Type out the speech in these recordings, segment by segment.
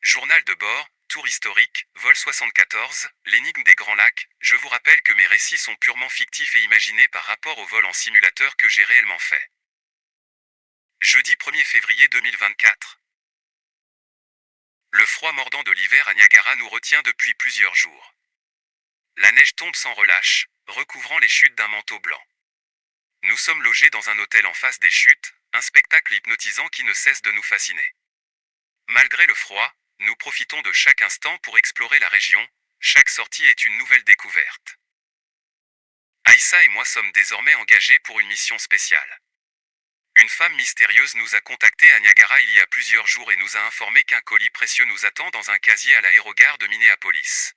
Journal de bord, tour historique, vol 74, l'énigme des Grands Lacs. Je vous rappelle que mes récits sont purement fictifs et imaginés par rapport au vol en simulateur que j'ai réellement fait. Jeudi 1er février 2024. Le froid mordant de l'hiver à Niagara nous retient depuis plusieurs jours. La neige tombe sans relâche, recouvrant les chutes d'un manteau blanc. Nous sommes logés dans un hôtel en face des chutes, un spectacle hypnotisant qui ne cesse de nous fasciner. Malgré le froid, nous profitons de chaque instant pour explorer la région, chaque sortie est une nouvelle découverte. Aïssa et moi sommes désormais engagés pour une mission spéciale. Une femme mystérieuse nous a contactés à Niagara il y a plusieurs jours et nous a informé qu'un colis précieux nous attend dans un casier à l'aérogare de Minneapolis.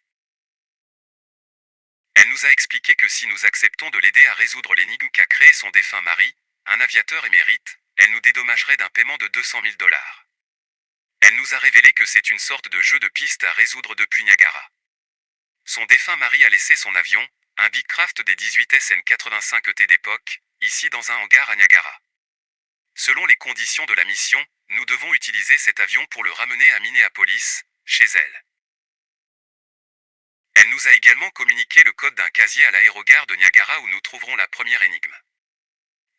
Elle nous a expliqué que si nous acceptons de l'aider à résoudre l'énigme qu'a créé son défunt mari, un aviateur émérite, elle nous dédommagerait d'un paiement de 200 000 $. Elle nous a révélé que c'est une sorte de jeu de piste à résoudre depuis Niagara. Son défunt mari a laissé son avion, un Beechcraft des 18 SN85ET d'époque, ici dans un hangar à Niagara. Selon les conditions de la mission, nous devons utiliser cet avion pour le ramener à Minneapolis, chez elle. Elle nous a également communiqué le code d'un casier à l'aérogare de Niagara où nous trouverons la première énigme.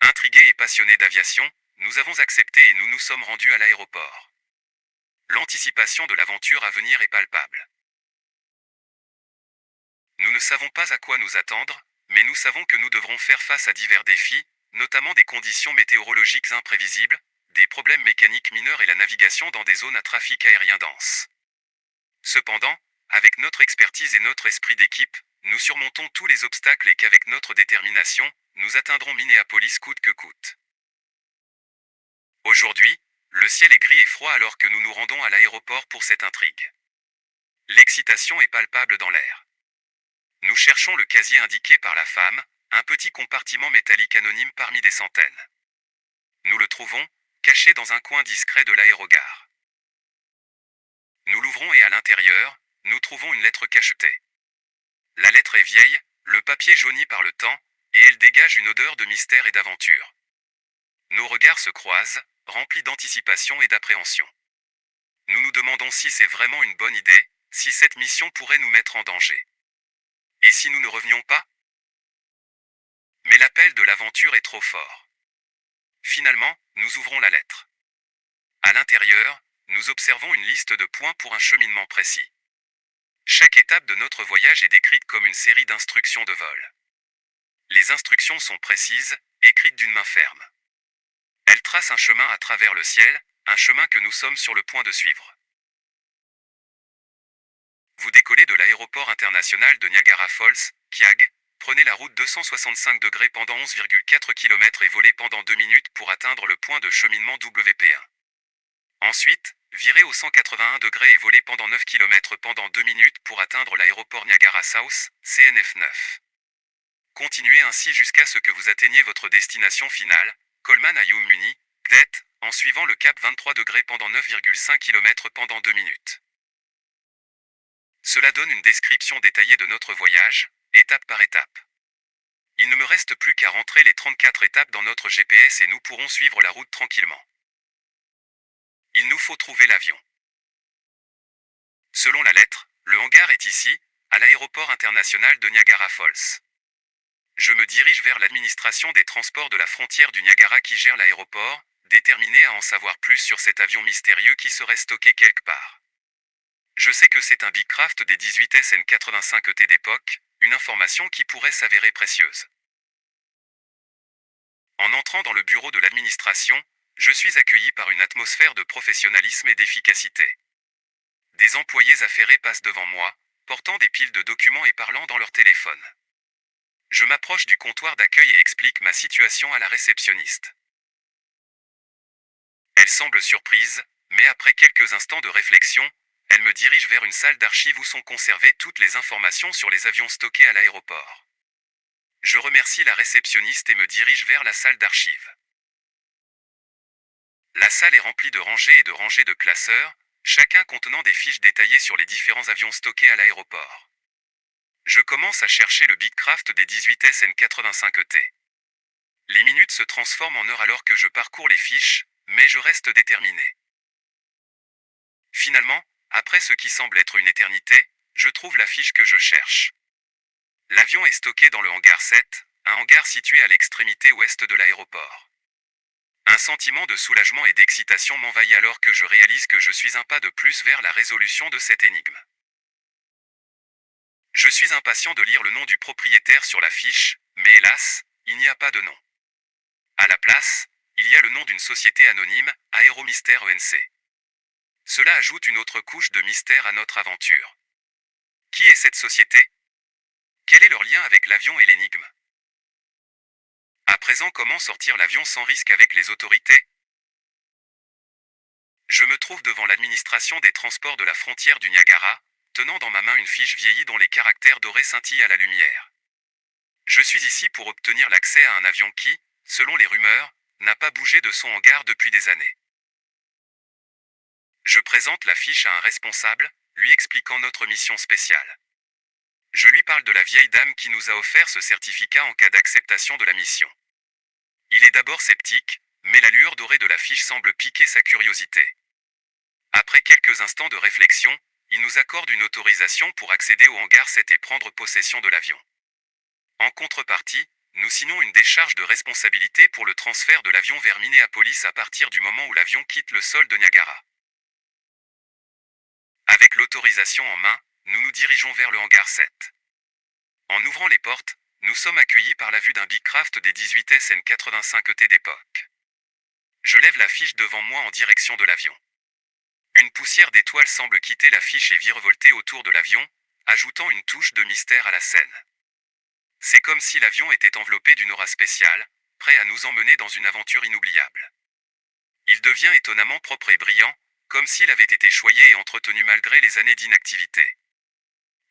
Intrigués et passionnés d'aviation, nous avons accepté et nous nous sommes rendus à l'aéroport. L'anticipation de l'aventure à venir est palpable. Nous ne savons pas à quoi nous attendre, mais nous savons que nous devrons faire face à divers défis, notamment des conditions météorologiques imprévisibles, des problèmes mécaniques mineurs et la navigation dans des zones à trafic aérien dense. Cependant, avec notre expertise et notre esprit d'équipe, nous surmontons tous les obstacles et qu'avec notre détermination, nous atteindrons Minneapolis coûte que coûte. Aujourd'hui, le ciel est gris et froid alors que nous nous rendons à l'aéroport pour cette intrigue. L'excitation est palpable dans l'air. Nous cherchons le casier indiqué par la femme, un petit compartiment métallique anonyme parmi des centaines. Nous le trouvons, caché dans un coin discret de l'aérogare. Nous l'ouvrons et à l'intérieur, nous trouvons une lettre cachetée. La lettre est vieille, le papier jauni par le temps, et elle dégage une odeur de mystère et d'aventure. Nos regards se croisent, remplis d'anticipation et d'appréhension. Nous nous demandons si c'est vraiment une bonne idée, si cette mission pourrait nous mettre en danger. Et si nous ne revenions pas ? Mais l'appel de l'aventure est trop fort. Finalement, nous ouvrons la lettre. À l'intérieur, nous observons une liste de points pour un cheminement précis. Chaque étape de notre voyage est décrite comme une série d'instructions de vol. Les instructions sont précises, écrites d'une main ferme. Elles tracent un chemin à travers le ciel, un chemin que nous sommes sur le point de suivre. Vous décollez de l'aéroport international de Niagara Falls, KIAG, prenez la route 265 degrés pendant 11,4 km et volez pendant 2 minutes pour atteindre le point de cheminement WP1. Ensuite, virez au 181 degrés et volez pendant 9 km pendant 2 minutes pour atteindre l'aéroport Niagara South, CNF9. Continuez ainsi jusqu'à ce que vous atteigniez votre destination finale, Coleman à Muni, GDET, en suivant le cap 23 degrés pendant 9,5 km pendant 2 minutes. Cela donne une description détaillée de notre voyage, étape par étape. Il ne me reste plus qu'à rentrer les 34 étapes dans notre GPS et nous pourrons suivre la route tranquillement. Il nous faut trouver l'avion. Selon la lettre, le hangar est ici, à l'aéroport international de Niagara Falls. Je me dirige vers l'administration des transports de la frontière du Niagara qui gère l'aéroport, déterminé à en savoir plus sur cet avion mystérieux qui serait stocké quelque part. Je sais que c'est un Beechcraft des 18 SN85ET d'époque, une information qui pourrait s'avérer précieuse. En entrant dans le bureau de l'administration, je suis accueilli par une atmosphère de professionnalisme et d'efficacité. Des employés affairés passent devant moi, portant des piles de documents et parlant dans leur téléphone. Je m'approche du comptoir d'accueil et explique ma situation à la réceptionniste. Elle semble surprise, mais après quelques instants de réflexion, elle me dirige vers une salle d'archives où sont conservées toutes les informations sur les avions stockés à l'aéroport. Je remercie la réceptionniste et me dirige vers la salle d'archives. La salle est remplie de rangées de classeurs, chacun contenant des fiches détaillées sur les différents avions stockés à l'aéroport. Je commence à chercher le Beechcraft des 18 SN85ET. Les minutes se transforment en heures alors que je parcours les fiches, mais je reste déterminé. Finalement, Après ce qui semble être une éternité, je trouve la fiche que je cherche. L'avion est stocké dans le hangar 7, un hangar situé à l'extrémité ouest de l'aéroport. Un sentiment de soulagement et d'excitation m'envahit alors que je réalise que je suis un pas de plus vers la résolution de cette énigme. Je suis impatient de lire le nom du propriétaire sur la fiche, mais hélas, il n'y a pas de nom. À la place, il y a le nom d'une société anonyme, Aéromystère ENC. Cela ajoute une autre couche de mystère à notre aventure. Qui est cette société? Quel est leur lien avec l'avion et l'énigme? À présent, comment sortir l'avion sans risque avec les autorités? Je me trouve devant l'administration des transports de la frontière du Niagara, tenant dans ma main une fiche vieillie dont les caractères dorés scintillent à la lumière. Je suis ici pour obtenir l'accès à un avion qui, selon les rumeurs, n'a pas bougé de son hangar depuis des années. Je présente la fiche à un responsable, lui expliquant notre mission spéciale. Je lui parle de la vieille dame qui nous a offert ce certificat en cas d'acceptation de la mission. Il est d'abord sceptique, mais la lueur dorée de la fiche semble piquer sa curiosité. Après quelques instants de réflexion, il nous accorde une autorisation pour accéder au hangar 7 et prendre possession de l'avion. En contrepartie, nous signons une décharge de responsabilité pour le transfert de l'avion vers Minneapolis à partir du moment où l'avion quitte le sol de Niagara. Avec l'autorisation en main, nous nous dirigeons vers le hangar 7. En ouvrant les portes, nous sommes accueillis par la vue d'un Bicraft des 18 SN85ET d'époque. Je lève la fiche devant moi en direction de l'avion. Une poussière d'étoiles semble quitter la fiche et virevolter autour de l'avion, ajoutant une touche de mystère à la scène. C'est comme si l'avion était enveloppé d'une aura spéciale, prêt à nous emmener dans une aventure inoubliable. Il devient étonnamment propre et brillant, comme s'il avait été choyé et entretenu malgré les années d'inactivité.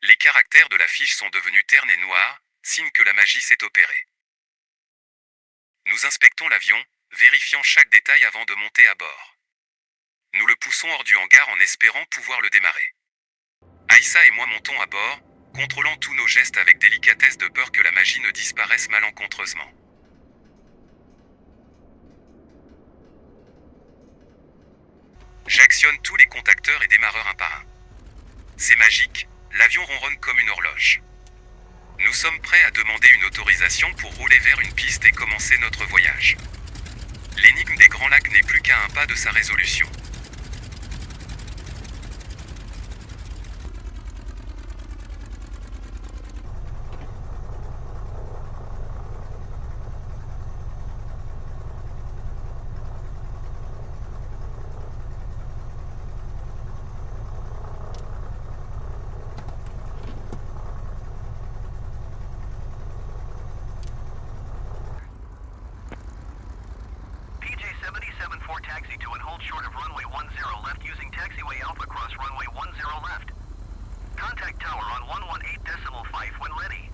Les caractères de la fiche sont devenus ternes et noirs, signe que la magie s'est opérée. Nous inspectons l'avion, vérifiant chaque détail avant de monter à bord. Nous le poussons hors du hangar en espérant pouvoir le démarrer. Aïssa et moi montons à bord, contrôlant tous nos gestes avec délicatesse de peur que la magie ne disparaisse malencontreusement. J'actionne tous les contacteurs et démarreurs un par un. C'est magique, l'avion ronronne comme une horloge. Nous sommes prêts à demander une autorisation pour rouler vers une piste et commencer notre voyage. L'énigme des Grands Lacs n'est plus qu'à un pas de sa résolution. PJ-77-4 taxi to and hold short of runway 10 left using taxiway Alpha cross runway 10 left. Contact tower on 118.5 when ready.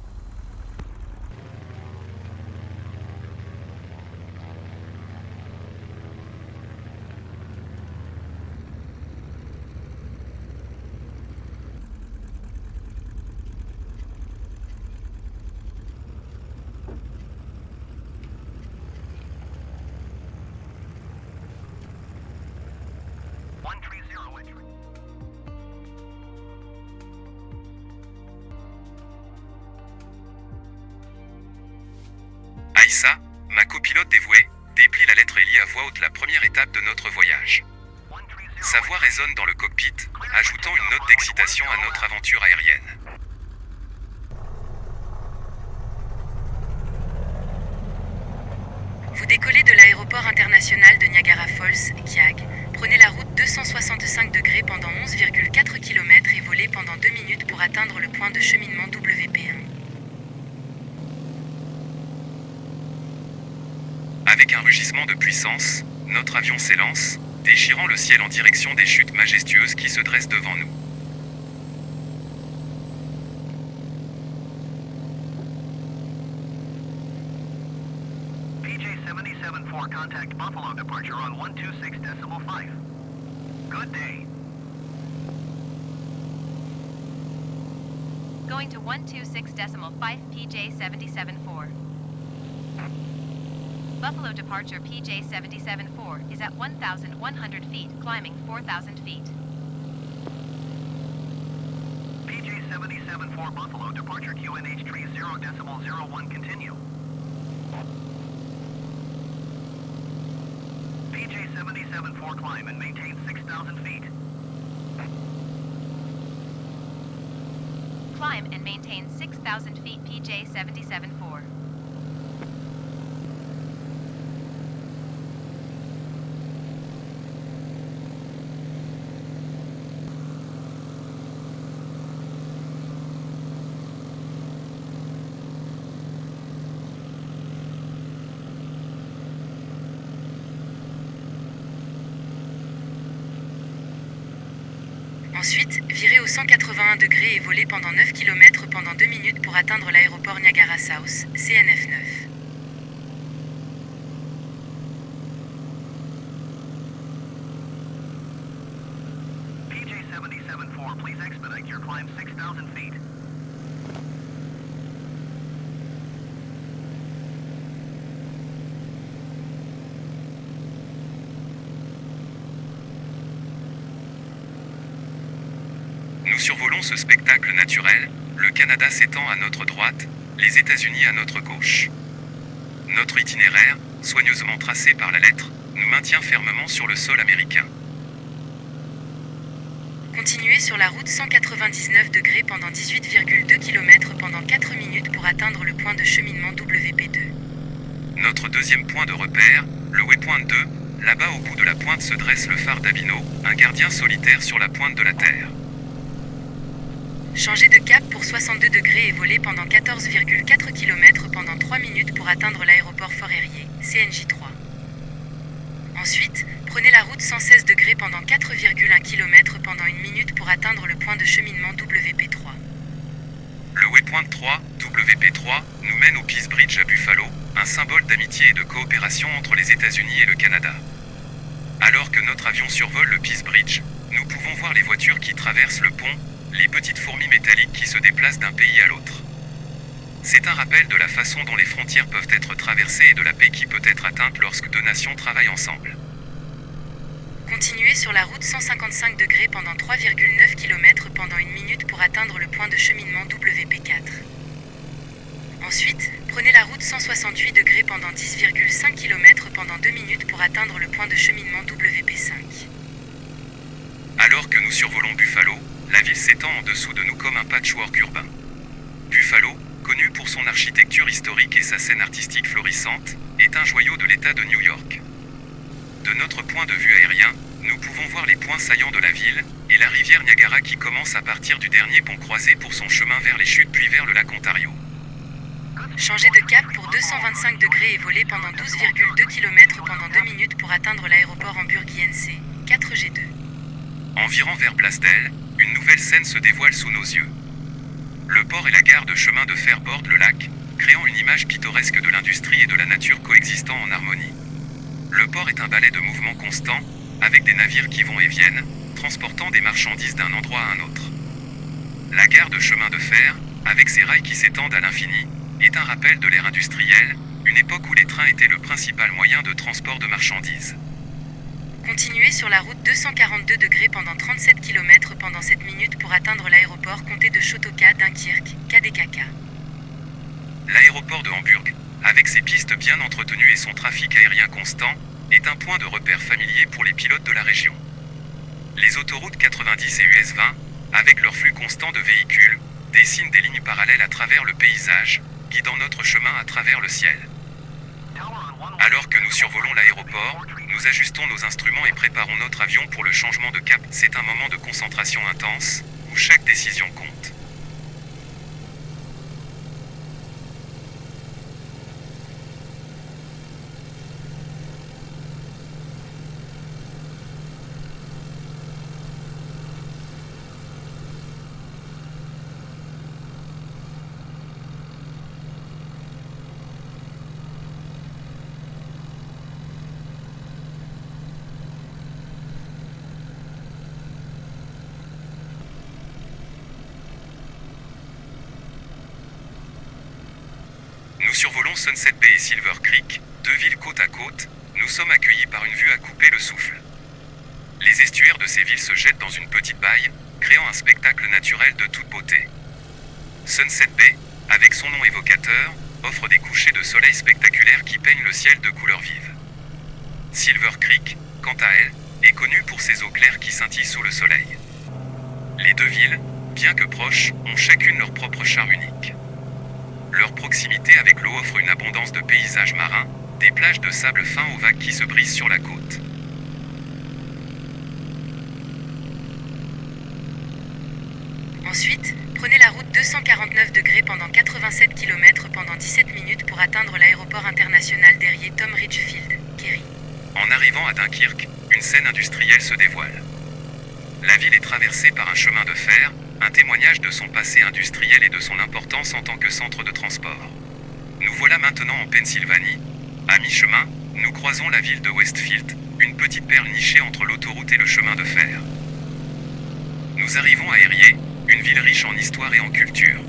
Aïssa, ma copilote dévouée, déplie la lettre et lit à voix haute la première étape de notre voyage. Sa voix résonne dans le cockpit, ajoutant une note d'excitation à notre aventure aérienne. Vous décollez de l'aéroport international de Niagara Falls, KIAG. Prenez la route 265 degrés pendant 11,4 km et volez pendant 2 minutes pour atteindre le point de cheminement WP1. Avec un rugissement de puissance, notre avion s'élance, déchirant le ciel en direction des chutes majestueuses qui se dressent devant nous. PJ-77-4 contact Buffalo departure on 126.5. Good day. Going to 126.5 PJ-77-4. Buffalo departure PJ-77-4 is at 1,100 feet, climbing 4,000 feet. PJ-77-4 Buffalo, departure QNH 30.01 continue. PJ-77-4 climb and maintain 6,000 feet. Climb and maintain 6,000 feet PJ 77-4. Ensuite, virez au 181 degrés et volez pendant 9 km pendant 2 minutes pour atteindre l'aéroport Niagara South, CNF 9. PJ-77-4, please expedite your climb 6,000 feet. Nous survolons ce spectacle naturel, le Canada s'étend à notre droite, les États-Unis à notre gauche. Notre itinéraire, soigneusement tracé par la lettre, nous maintient fermement sur le sol américain. Continuez sur la route 199 degrés pendant 18,2 km pendant 4 minutes pour atteindre le point de cheminement WP2. Notre deuxième point de repère, le waypoint 2, là-bas au bout de la pointe se dresse le phare d'Abino, un gardien solitaire sur la pointe de la Terre. Changez de cap pour 62 degrés et volez pendant 14,4 km pendant 3 minutes pour atteindre l'aéroport Fort-Erie, CNJ 3. Ensuite, prenez la route 116 degrés pendant 4,1 km pendant 1 minute pour atteindre le point de cheminement WP3. Le waypoint 3, WP3, nous mène au Peace Bridge à Buffalo, un symbole d'amitié et de coopération entre les États-Unis et le Canada. Alors que notre avion survole le Peace Bridge, nous pouvons voir les voitures qui traversent le pont, les petites fourmis métalliques qui se déplacent d'un pays à l'autre. C'est un rappel de la façon dont les frontières peuvent être traversées et de la paix qui peut être atteinte lorsque deux nations travaillent ensemble. Continuez sur la route 155 degrés pendant 3,9 km pendant 1 minute pour atteindre le point de cheminement WP4. Ensuite, prenez la route 168 degrés pendant 10,5 km pendant 2 minutes pour atteindre le point de cheminement WP5. Alors que nous survolons Buffalo, la ville s'étend en dessous de nous comme un patchwork urbain. Buffalo, connu pour son architecture historique et sa scène artistique florissante, est un joyau de l'État de New York. De notre point de vue aérien, nous pouvons voir les points saillants de la ville, et la rivière Niagara qui commence à partir du dernier pont croisé pour son chemin vers les chutes puis vers le lac Ontario. Changez de cap pour 225 degrés et volez pendant 12,2 km pendant 2 minutes pour atteindre l'aéroport Hamburg-INC, 4G2. En virant vers Blasdell, une nouvelle scène se dévoile sous nos yeux. Le port et la gare de chemin de fer bordent le lac, créant une image pittoresque de l'industrie et de la nature coexistant en harmonie. Le port est un balai de mouvements constants, avec des navires qui vont et viennent, transportant des marchandises d'un endroit à un autre. La gare de chemin de fer, avec ses rails qui s'étendent à l'infini, est un rappel de l'ère industrielle, une époque où les trains étaient le principal moyen de transport de marchandises. Continuez sur la route 242 degrés pendant 37 km pendant 7 minutes pour atteindre l'aéroport comté de Chotoka, Dunkerque, KDKK. L'aéroport de Hamburg, avec ses pistes bien entretenues et son trafic aérien constant, est un point de repère familier pour les pilotes de la région. Les autoroutes 90 et US 20, avec leur flux constant de véhicules, dessinent des lignes parallèles à travers le paysage, guidant notre chemin à travers le ciel. Alors que nous survolons l'aéroport, nous ajustons nos instruments et préparons notre avion pour le changement de cap. C'est un moment de concentration intense, où chaque décision compte. Nous survolons Sunset Bay et Silver Creek, deux villes côte à côte. Nous sommes accueillis par une vue à couper le souffle. Les estuaires de ces villes se jettent dans une petite baie, créant un spectacle naturel de toute beauté. Sunset Bay, avec son nom évocateur, offre des couchers de soleil spectaculaires qui peignent le ciel de couleurs vives. Silver Creek, quant à elle, est connue pour ses eaux claires qui scintillent sous le soleil. Les deux villes, bien que proches, ont chacune leur propre charme unique. Leur proximité avec l'eau offre une abondance de paysages marins, des plages de sable fin aux vagues qui se brisent sur la côte. Ensuite, prenez la route 249 degrés pendant 87 km pendant 17 minutes pour atteindre l'aéroport international d'Erie Tom Ridgefield, Kerry. En arrivant à Dunkerque, une scène industrielle se dévoile. La ville est traversée par un chemin de fer, un témoignage de son passé industriel et de son importance en tant que centre de transport. Nous voilà maintenant en Pennsylvanie. À mi-chemin, nous croisons la ville de Westfield, une petite perle nichée entre l'autoroute et le chemin de fer. Nous arrivons à Erie, une ville riche en histoire et en culture.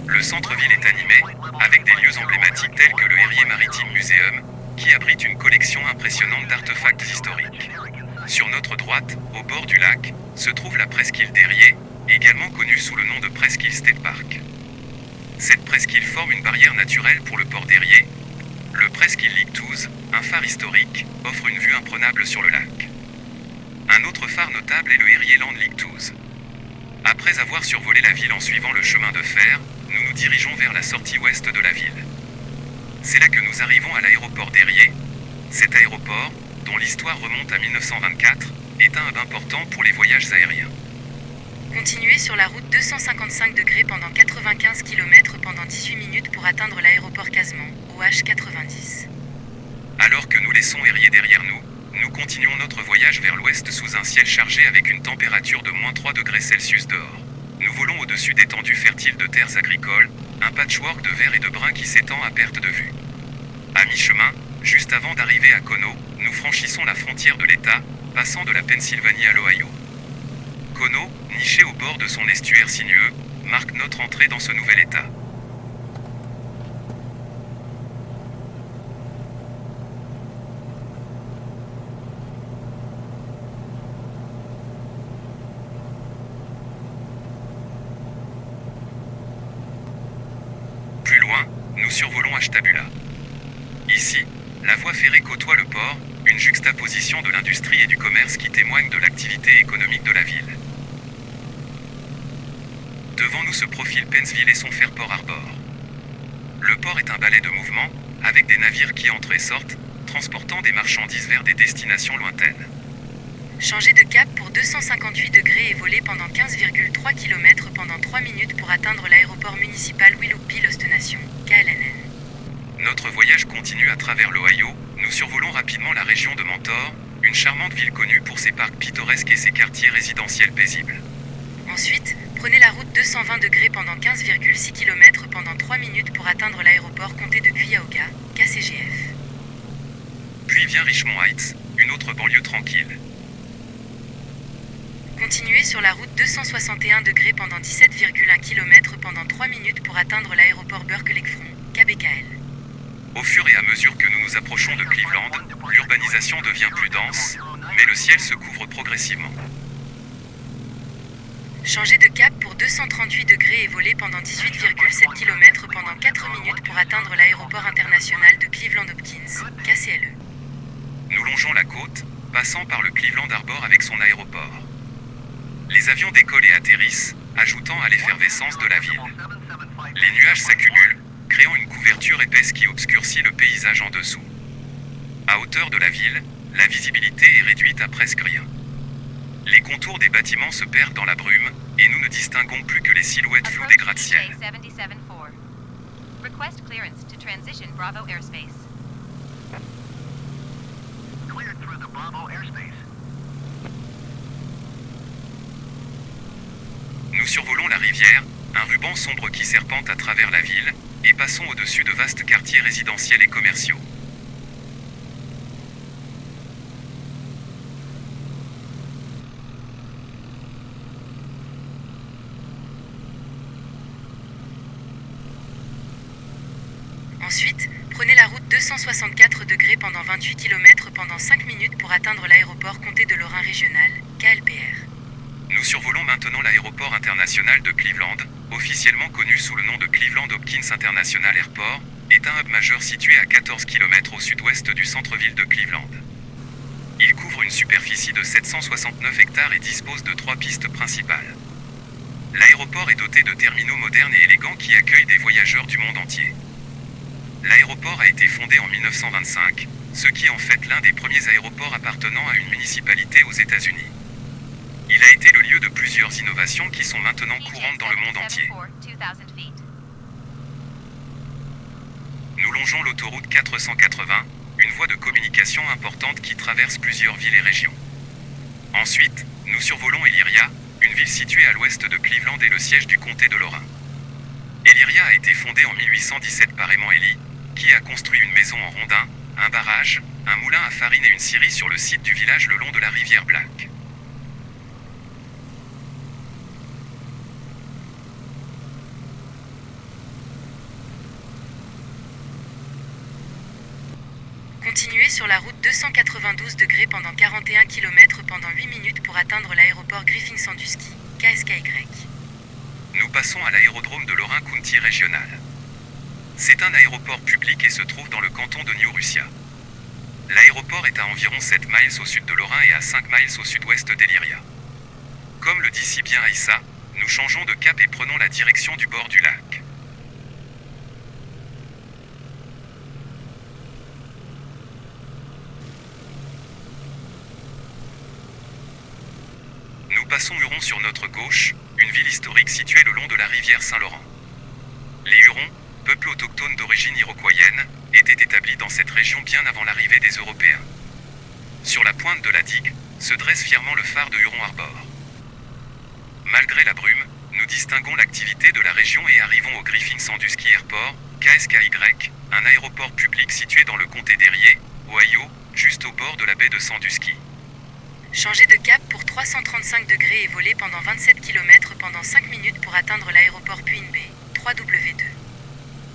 Le centre-ville est animé, avec des lieux emblématiques tels que le Erie Maritime Museum, qui abrite une collection impressionnante d'artefacts historiques. Sur notre droite, au bord du lac, se trouve la presqu'île d'Erie, également connue sous le nom de Presqu'île State Park. Cette presqu'île forme une barrière naturelle pour le port d'Erie. Le Presqu'île Lighthouse, un phare historique, offre une vue imprenable sur le lac. Un autre phare notable est le Erie Land Lighthouse. Après avoir survolé la ville en suivant le chemin de fer, nous nous dirigeons vers la sortie ouest de la ville. C'est là que nous arrivons à l'aéroport d'Erie. Cet aéroport, dont l'histoire remonte à 1924, est un hub important pour les voyages aériens. Continuez sur la route 255 degrés pendant 95 km pendant 18 minutes pour atteindre l'aéroport Casement, OH90. Alors que nous laissons Erie derrière nous, nous continuons notre voyage vers l'ouest sous un ciel chargé avec une température de -3 degrés Celsius dehors. Nous volons au-dessus d'étendues fertiles de terres agricoles, un patchwork de vert et de brun qui s'étend à perte de vue. À mi-chemin, juste avant d'arriver à Kono, nous franchissons la frontière de l'État, passant de la Pennsylvanie à l'Ohio. Kono, niché au bord de son estuaire sinueux, marque notre entrée dans ce nouvel État. Plus loin, nous survolons Ashtabula. Ici, la voie ferrée côtoie le port, une juxtaposition de l'industrie et du commerce qui témoigne de l'activité économique de la ville. Devant nous se profile Pennsville et son Fairport Harbor. Le port est un balai de mouvement, avec des navires qui entrent et sortent, transportant des marchandises vers des destinations lointaines. Changez de cap pour 258 degrés et volez pendant 15,3 km pendant 3 minutes pour atteindre l'aéroport municipal Willoughby Lost Nation, KLNN. Notre voyage continue à travers l'Ohio, nous survolons rapidement la région de Mentor, une charmante ville connue pour ses parcs pittoresques et ses quartiers résidentiels paisibles. Ensuite, prenez la route 220 degrés pendant 15,6 km pendant 3 minutes pour atteindre l'aéroport compté de Cuyahoga, KCGF. Puis vient Richmond Heights, une autre banlieue tranquille. Continuez sur la route 261 degrés pendant 17,1 km pendant 3 minutes pour atteindre l'aéroport Burke-Lakefront, KBKL. Au fur et à mesure que nous nous approchons de Cleveland, l'urbanisation devient plus dense, mais le ciel se couvre progressivement. Changez de cap pour 238 degrés et volez pendant 18,7 km pendant 4 minutes pour atteindre l'aéroport international de Cleveland Hopkins, KCLE. Nous longeons la côte, passant par le Cleveland Harbor avec son aéroport. Les avions décollent et atterrissent, ajoutant à l'effervescence de la ville. Les nuages s'accumulent, créant une couverture épaisse qui obscurcit le paysage en dessous. À hauteur de la ville, la visibilité est réduite à presque rien. Les contours des bâtiments se perdent dans la brume, et nous ne distinguons plus que les silhouettes floues des gratte-ciel. PJ774. Request clearance to transition Bravo airspace. Cleared through the Bravo airspace. Nous survolons la rivière, un ruban sombre qui serpente à travers la ville, et passons au-dessus de vastes quartiers résidentiels et commerciaux. Ensuite, prenez la route 264 degrés pendant 28 km pendant 5 minutes pour atteindre l'aéroport comté de Lorrain régional, KLPR. Nous survolons maintenant l'aéroport international de Cleveland, officiellement connu sous le nom de Cleveland Hopkins International Airport, est un hub majeur situé à 14 km au sud-ouest du centre-ville de Cleveland. Il couvre une superficie de 769 hectares et dispose de 3 pistes principales. L'aéroport est doté de terminaux modernes et élégants qui accueillent des voyageurs du monde entier. L'aéroport a été fondé en 1925, ce qui en fait l'un des premiers aéroports appartenant à une municipalité aux États-Unis. Il a été le lieu de plusieurs innovations qui sont maintenant courantes dans le monde entier. 774, 2000 feet. Nous longeons l'autoroute 480, une voie de communication importante qui traverse plusieurs villes et régions. Ensuite, nous survolons Elyria, une ville située à l'ouest de Cleveland et le siège du comté de Lorrain. Elyria a été fondée en 1817 par Raymond Ely, qui a construit une maison en rondin, un barrage, un moulin à farine et une scierie sur le site du village le long de la rivière Black. Continuez sur la route 292 degrés pendant 41 km pendant 8 minutes pour atteindre l'aéroport Griffin-Sandusky, KSKY. Nous passons à l'aérodrome de Lorrain County Régional. C'est un aéroport public et se trouve dans le canton de New Russia. L'aéroport est à environ 7 miles au sud de Lorrain et à 5 miles au sud-ouest d'Elyria. Comme le dit si bien Aïssa, nous changeons de cap et prenons la direction du bord du lac. Nous passons Huron sur notre gauche, une ville historique située le long de la rivière Saint-Laurent. Les Hurons, peuple autochtone d'origine iroquoienne, étaient établis dans cette région bien avant l'arrivée des Européens. Sur la pointe de la digue, se dresse fièrement le phare de Huron Harbor. Malgré la brume, nous distinguons l'activité de la région et arrivons au Griffin-Sandusky Airport, KSKY, un aéroport public situé dans le comté d'Erie, Ohio, juste au bord de la baie de Sandusky. Changez de cap pour 335 degrés et volez pendant 27 km pendant 5 minutes pour atteindre l'aéroport Queen Bay, 3W2.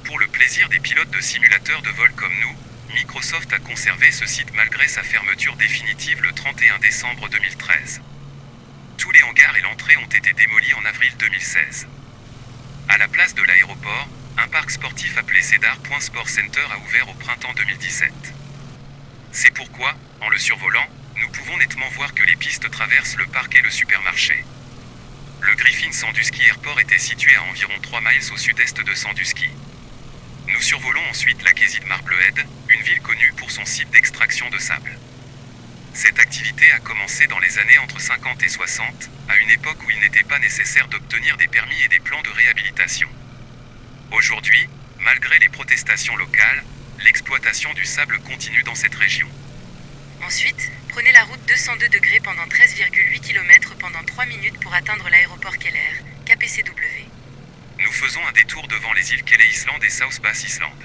Pour le plaisir des pilotes de simulateurs de vol comme nous, Microsoft a conservé ce site malgré sa fermeture définitive le 31 décembre 2013. Tous les hangars et l'entrée ont été démolis en avril 2016. À la place de l'aéroport, un parc sportif appelé Cedar Point Sport Center a ouvert au printemps 2017. C'est pourquoi, en le survolant, nous pouvons nettement voir que les pistes traversent le parc et le supermarché. Le Griffin-Sandusky Airport était situé à environ 3 miles au sud-est de Sandusky. Nous survolons ensuite la Quasi de Marblehead, une ville connue pour son site d'extraction de sable. Cette activité a commencé dans les années entre 50 et 60, à une époque où il n'était pas nécessaire d'obtenir des permis et des plans de réhabilitation. Aujourd'hui, malgré les protestations locales, l'exploitation du sable continue dans cette région. Ensuite, prenez la route 202 degrés pendant 13,8 km pendant 3 minutes pour atteindre l'aéroport Keller, KPCW. Nous faisons un détour devant les îles Kelly Island et South Bass Island.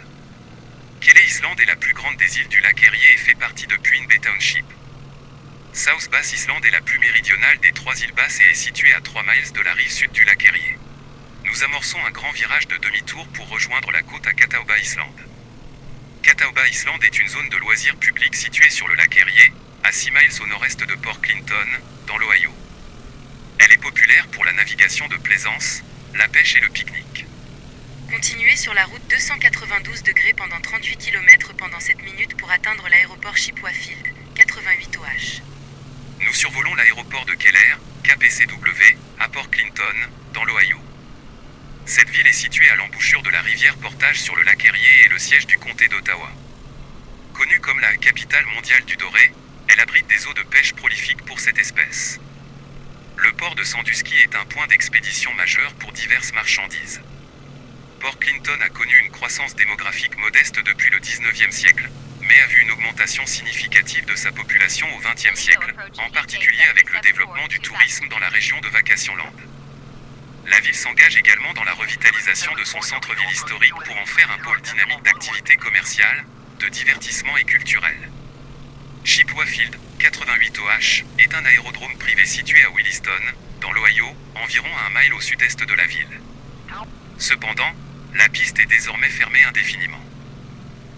Kelly Island est la plus grande des îles du lac Erie et fait partie de Queen Bay Township. South Bass Island est la plus méridionale des 3 îles basses et est située à 3 miles de la rive sud du lac Erie. Nous amorçons un grand virage de demi-tour pour rejoindre la côte à Catawba Island. Catawba Island est une zone de loisirs publics située sur le lac Erie, à 6 miles au nord-est de Port Clinton, dans l'Ohio. Elle est populaire pour la navigation de plaisance, la pêche et le pique-nique. Continuez sur la route 292 degrés pendant 38 km pendant 7 minutes pour atteindre l'aéroport Chippewa Field, 88 OH. Nous survolons l'aéroport de Keller, KPCW, à Port Clinton, dans l'Ohio. Cette ville est située à l'embouchure de la rivière Portage sur le lac Erie et est le siège du comté d'Ottawa. Connue comme la capitale mondiale du doré, elle abrite des eaux de pêche prolifiques pour cette espèce. Le port de Sandusky est un point d'expédition majeur pour diverses marchandises. Port Clinton a connu une croissance démographique modeste depuis le 19e siècle, mais a vu une augmentation significative de sa population au 20e siècle, en particulier avec le développement du tourisme dans la région de Vacationland. La ville s'engage également dans la revitalisation de son centre-ville historique pour en faire un pôle dynamique d'activités commerciales, de divertissement et culturel. Chippewa Field, 88 OH, est un aérodrome privé situé à Williston, dans l'Ohio, environ à 1 mile au sud-est de la ville. Cependant, la piste est désormais fermée indéfiniment.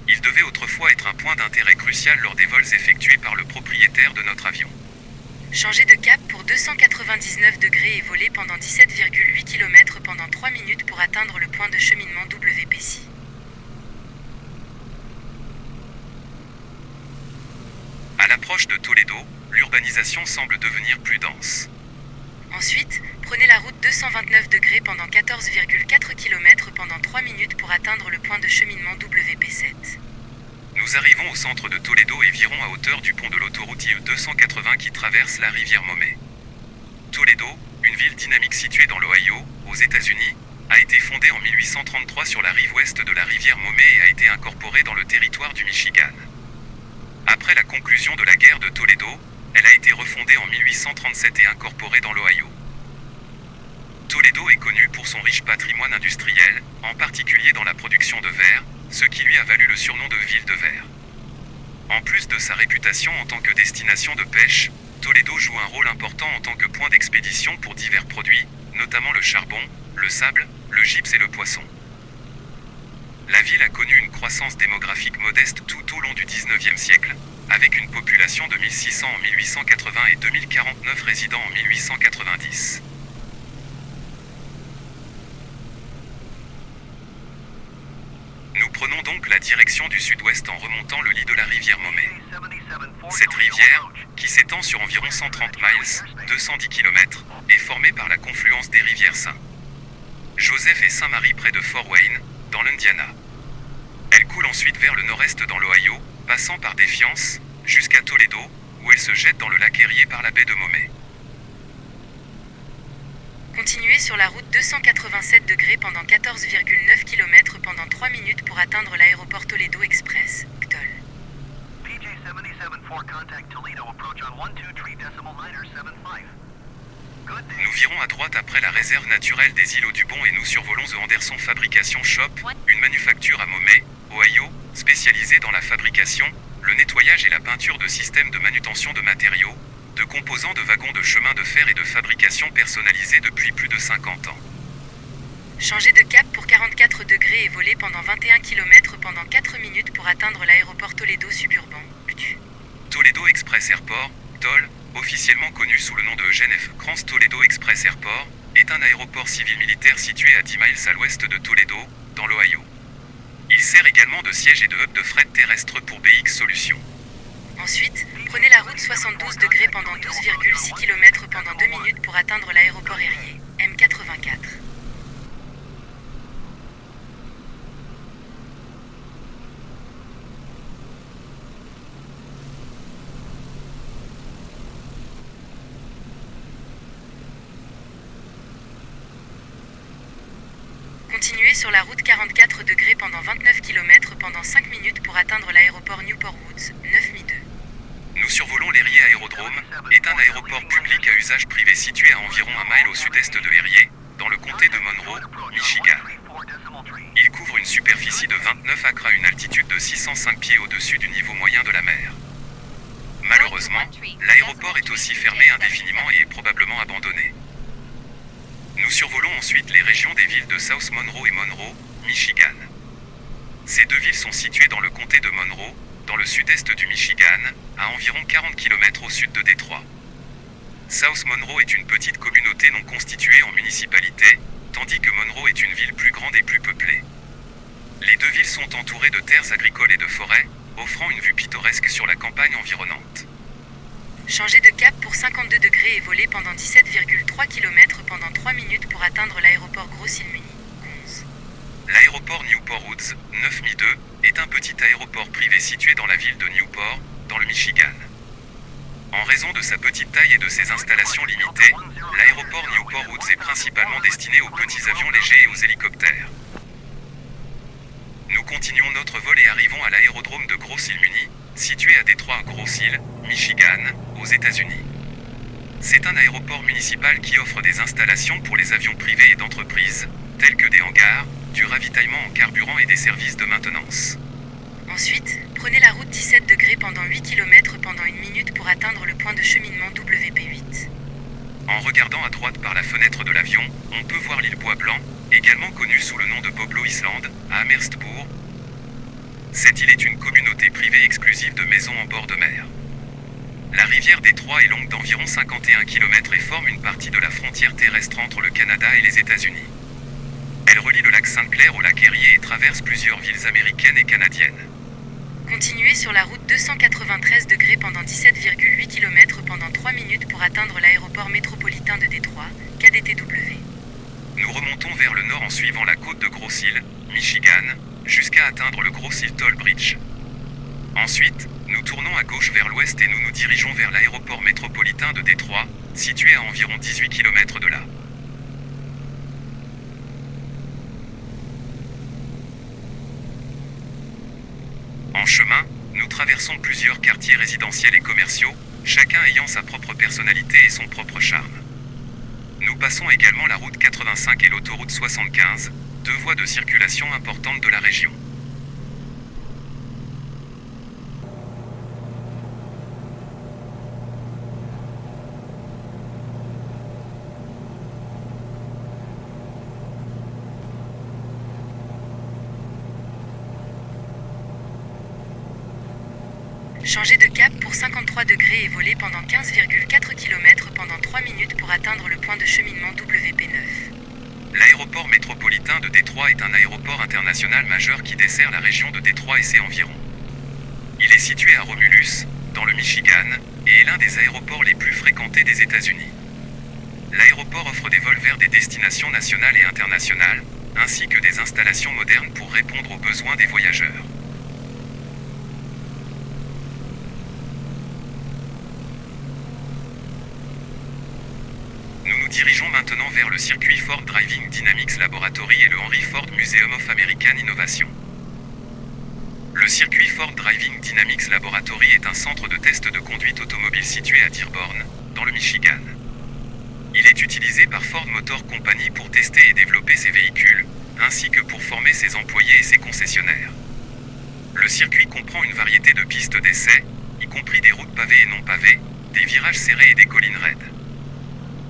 Il devait autrefois être un point d'intérêt crucial lors des vols effectués par le propriétaire de notre avion. Changez de cap pour 299 degrés et volez pendant 17,8 km pendant 3 minutes pour atteindre le point de cheminement WPC. À l'approche de Toledo, l'urbanisation semble devenir plus dense. Ensuite, prenez la route 229 degrés pendant 14,4 km pendant 3 minutes pour atteindre le point de cheminement WP7. Nous arrivons au centre de Toledo et virons à hauteur du pont de l'autoroute IE 280 qui traverse la rivière Maumee. Toledo, une ville dynamique située dans l'Ohio, aux États-Unis, a été fondée en 1833 sur la rive ouest de la rivière Maumee et a été incorporée dans le territoire du Michigan. Après la conclusion de la guerre de Toledo, elle a été refondée en 1837 et incorporée dans l'Ohio. Toledo est connu pour son riche patrimoine industriel, en particulier dans la production de verre, ce qui lui a valu le surnom de ville de verre. En plus de sa réputation en tant que destination de pêche, Toledo joue un rôle important en tant que point d'expédition pour divers produits, notamment le charbon, le sable, le gypse et le poisson. La ville a connu une croissance démographique modeste tout au long du XIXe siècle, avec une population de 1600 en 1880 et 2049 résidents en 1890. Nous prenons donc la direction du sud-ouest en remontant le lit de la rivière Maumee. Cette rivière, qui s'étend sur environ 130 miles, 210 km, est formée par la confluence des rivières Saint-Joseph et Saint-Marie près de Fort Wayne, dans l'Indiana. Elle coule ensuite vers le nord-est dans l'Ohio, passant par Defiance, jusqu'à Toledo, où elle se jette dans le lac Erie par la baie de Maumee. Continuez sur la route 287 degrés pendant 14,9 km pendant 3 minutes pour atteindre l'aéroport Toledo Express, CTOL. PJ 77-4, contact Toledo, approach on 123.975. Good day. Nous virons à droite après la réserve naturelle des îlots du Bon et nous survolons The Anderson Fabrication Shop, une manufacture à Maumee, Ohio, spécialisée dans la fabrication, le nettoyage et la peinture de systèmes de manutention de matériaux, de composants de wagons de chemin de fer et de fabrication personnalisée depuis plus de 50 ans. Changez de cap pour 44 degrés et volez pendant 21 km pendant 4 minutes pour atteindre l'aéroport Toledo suburban, PTU. Toledo Express Airport, TOL, officiellement connu sous le nom de Eugene F. Kranz Toledo Express Airport, est un aéroport civil militaire situé à 10 miles à l'ouest de Toledo, dans l'Ohio. Il sert également de siège et de hub de fret terrestre pour BX Solutions. Ensuite, prenez la route 72 degrés pendant 12,6 km pendant 2 minutes pour atteindre l'aéroport Erie, M84. Continuez sur la route 44 degrés pendant 29 km pendant 5 minutes pour atteindre l'aéroport Newport Woods, 9002. Nous survolons l'Erie Aérodrome, est un aéroport public à usage privé situé à environ 1 mile au sud-est de Erie, dans le comté de Monroe, Michigan. Il couvre une superficie de 29 acres à une altitude de 605 pieds au-dessus du niveau moyen de la mer. Malheureusement, l'aéroport est aussi fermé indéfiniment et est probablement abandonné. Nous survolons ensuite les régions des villes de South Monroe et Monroe, Michigan. Ces deux villes sont situées dans le comté de Monroe, dans le sud-est du Michigan, à environ 40 km au sud de Détroit. South Monroe est une petite communauté non constituée en municipalité, tandis que Monroe est une ville plus grande et plus peuplée. Les deux villes sont entourées de terres agricoles et de forêts, offrant une vue pittoresque sur la campagne environnante. Changez de cap pour 52 degrés et volez pendant 17,3 km pendant 3 minutes pour atteindre l'aéroport Gros-Île-Muni, 11. L'aéroport Newport Woods, 9002, est un petit aéroport privé situé dans la ville de Newport, dans le Michigan. En raison de sa petite taille et de ses installations limitées, l'aéroport Newport Woods est principalement destiné aux petits avions légers et aux hélicoptères. Nous continuons notre vol et arrivons à l'aérodrome de Gros-Île-Muni, situé à Détroit, Gros-Île, Michigan, aux États-Unis. C'est un aéroport municipal qui offre des installations pour les avions privés et d'entreprises, tels que des hangars, du ravitaillement en carburant et des services de maintenance. Ensuite, prenez la route 17 degrés pendant 8 km pendant 1 minute pour atteindre le point de cheminement WP8. En regardant à droite par la fenêtre de l'avion, on peut voir l'île Bois-Blanc, également connue sous le nom de Boblo Island, à Amersfoort. Cette île est une communauté privée exclusive de maisons en bord de mer. La rivière Détroit est longue d'environ 51 km et forme une partie de la frontière terrestre entre le Canada et les États-Unis. Elle relie le lac Sainte-Claire au lac Erie et traverse plusieurs villes américaines et canadiennes. Continuez sur la route 293 degrés pendant 17,8 km pendant 3 minutes pour atteindre l'aéroport métropolitain de Détroit, KDTW. Nous remontons vers le nord en suivant la côte de Grosse Île, Michigan, jusqu'à atteindre le Grosse Île Toll Bridge. Ensuite, nous tournons à gauche vers l'ouest et nous nous dirigeons vers l'aéroport métropolitain de Détroit, situé à environ 18 km de là. En chemin, nous traversons plusieurs quartiers résidentiels et commerciaux, chacun ayant sa propre personnalité et son propre charme. Nous passons également la route 85 et l'autoroute 75, deux voies de circulation importantes de la région. Changez de cap pour 53 degrés et volez pendant 15,4 km pendant 3 minutes pour atteindre le point de cheminement WP9. L'aéroport métropolitain de Détroit est un aéroport international majeur qui dessert la région de Détroit et ses environs. Il est situé à Romulus, dans le Michigan, et est l'un des aéroports les plus fréquentés des États-Unis. L'aéroport offre des vols vers des destinations nationales et internationales, ainsi que des installations modernes pour répondre aux besoins des voyageurs. Nous nous dirigeons maintenant vers le circuit Ford Driving Dynamics Laboratory et le Henry Ford Museum of American Innovation. Le circuit Ford Driving Dynamics Laboratory est un centre de test de conduite automobile situé à Dearborn, dans le Michigan. Il est utilisé par Ford Motor Company pour tester et développer ses véhicules, ainsi que pour former ses employés et ses concessionnaires. Le circuit comprend une variété de pistes d'essai, y compris des routes pavées et non pavées, des virages serrés et des collines raides.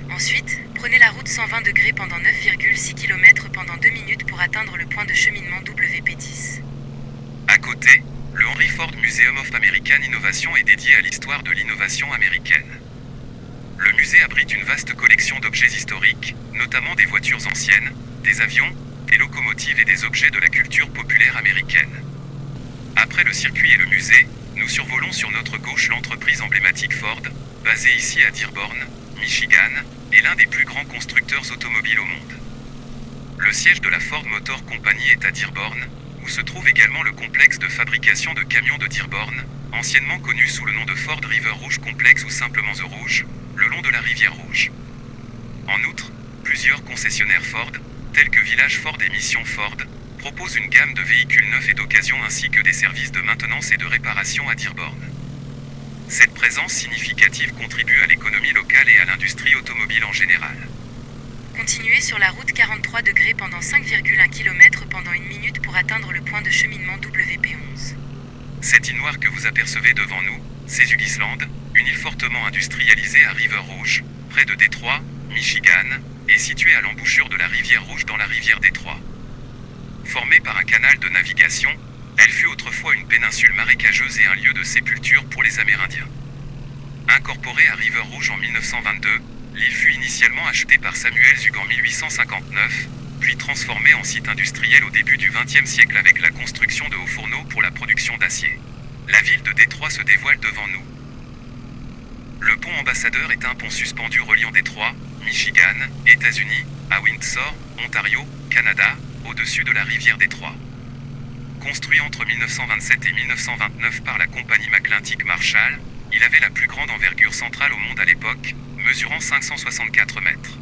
Ensuite, prenez la route 120 degrés pendant 9,6 km pendant 2 minutes pour atteindre le point de cheminement WP10. À côté, le Henry Ford Museum of American Innovation est dédié à l'histoire de l'innovation américaine. Le musée abrite une vaste collection d'objets historiques, notamment des voitures anciennes, des avions, des locomotives et des objets de la culture populaire américaine. Après le circuit et le musée, nous survolons sur notre gauche l'entreprise emblématique Ford, basée ici à Dearborn, Michigan, est l'un des plus grands constructeurs automobiles au monde. Le siège de la Ford Motor Company est à Dearborn, où se trouve également le complexe de fabrication de camions de Dearborn, anciennement connu sous le nom de Ford River Rouge Complex ou simplement The Rouge, le long de la rivière Rouge. En outre, plusieurs concessionnaires Ford, tels que Village Ford et Mission Ford, proposent une gamme de véhicules neufs et d'occasion ainsi que des services de maintenance et de réparation à Dearborn. Cette présence significative contribue à l'économie locale et à l'industrie automobile en général. Continuez sur la route 43 degrés pendant 5,1 km pendant 1 minute pour atteindre le point de cheminement WP11. Cette île noire que vous apercevez devant nous, c'est Ugisland, une île fortement industrialisée à River Rouge, près de Détroit, Michigan, et située à l'embouchure de la rivière Rouge dans la rivière Détroit. Formée par un canal de navigation, elle fut autrefois une péninsule marécageuse et un lieu de sépulture pour les Amérindiens. Incorporée à River Rouge en 1922, l'île fut initialement achetée par Samuel Zug en 1859, puis transformée en site industriel au début du XXe siècle avec la construction de hauts fourneaux pour la production d'acier. La ville de Détroit se dévoile devant nous. Le pont Ambassadeur est un pont suspendu reliant Détroit, Michigan, États-Unis, à Windsor, Ontario, Canada, au-dessus de la rivière Détroit. Construit entre 1927 et 1929 par la compagnie McClintic Marshall, il avait la plus grande envergure centrale au monde à l'époque, mesurant 564 mètres.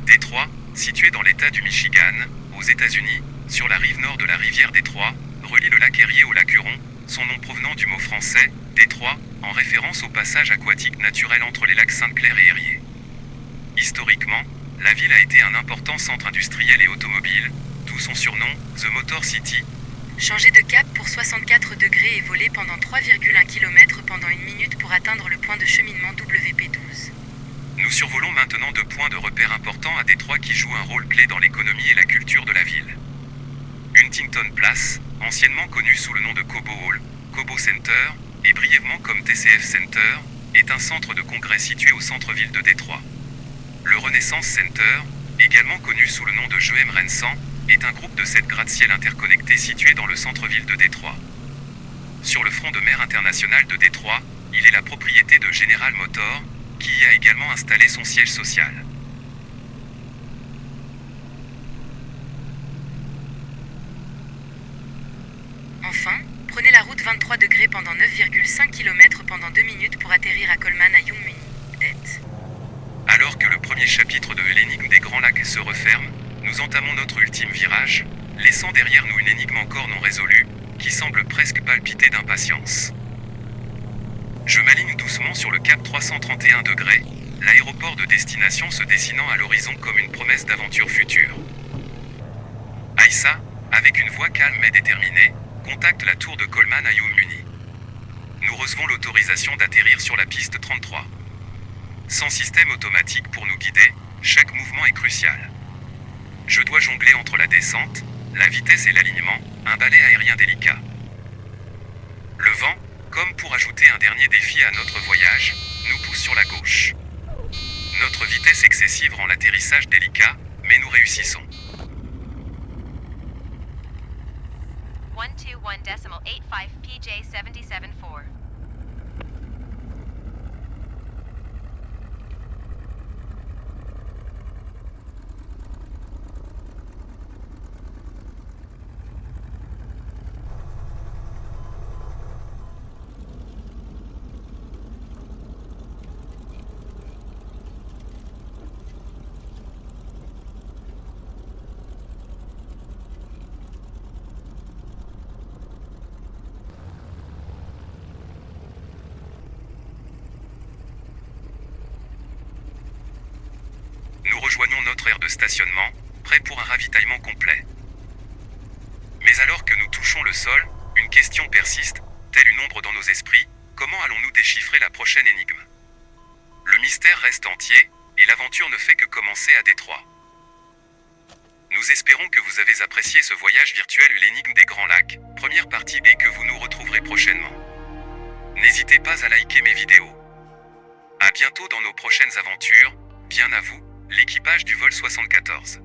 Détroit, situé dans l'État du Michigan, aux États-Unis, sur la rive nord de la rivière Détroit, relie le lac Erie au lac Huron, son nom provenant du mot français « Détroit », en référence au passage aquatique naturel entre les lacs Sainte-Claire et Erie. Historiquement, la ville a été un important centre industriel et automobile, d'où son surnom, The Motor City. Changez de cap pour 64 degrés et volez pendant 3,1 km pendant 1 minute pour atteindre le point de cheminement WP12. Nous survolons maintenant deux points de repère importants à Détroit qui jouent un rôle clé dans l'économie et la culture de la ville. Huntington Place, anciennement connue sous le nom de Cobo Hall, Cobo Center, et brièvement comme TCF Center, est un centre de congrès situé au centre-ville de Détroit. Le Renaissance Center, également connu sous le nom de GEM Rensan, est un groupe de 7 gratte-ciel interconnectés situés dans le centre-ville de Détroit. Sur le front de mer international de Détroit, il est la propriété de General Motors, qui y a également installé son siège social. Enfin, prenez la route 23 degrés pendant 9,5 km pendant 2 minutes pour atterrir à Coleman à Youngmun. Det. Alors que le premier chapitre de l'énigme des Grands Lacs se referme, nous entamons notre ultime virage, laissant derrière nous une énigme encore non résolue, qui semble presque palpiter d'impatience. Je m'aligne doucement sur le cap 331 degrés, l'aéroport de destination se dessinant à l'horizon comme une promesse d'aventure future. Aïssa, avec une voix calme mais déterminée, contacte la tour de Coleman à Youngmun. Nous recevons l'autorisation d'atterrir sur la piste 33. Sans système automatique pour nous guider, chaque mouvement est crucial. Je dois jongler entre la descente, la vitesse et l'alignement, un balai aérien délicat. Le vent, comme pour ajouter un dernier défi à notre voyage, nous pousse sur la gauche. Notre vitesse excessive rend l'atterrissage délicat, mais nous réussissons. 121.85 PJ 77.4. Nous rejoignons notre aire de stationnement, prêt pour un ravitaillement complet. Mais alors que nous touchons le sol, une question persiste, telle une ombre dans nos esprits, comment allons-nous déchiffrer la prochaine énigme? Le mystère reste entier, et l'aventure ne fait que commencer à Détroit. Nous espérons que vous avez apprécié ce voyage virtuel l'énigme des Grands Lacs, première partie et que vous nous retrouverez prochainement. N'hésitez pas à liker mes vidéos. À bientôt dans nos prochaines aventures, bien à vous, l'équipage du vol 74.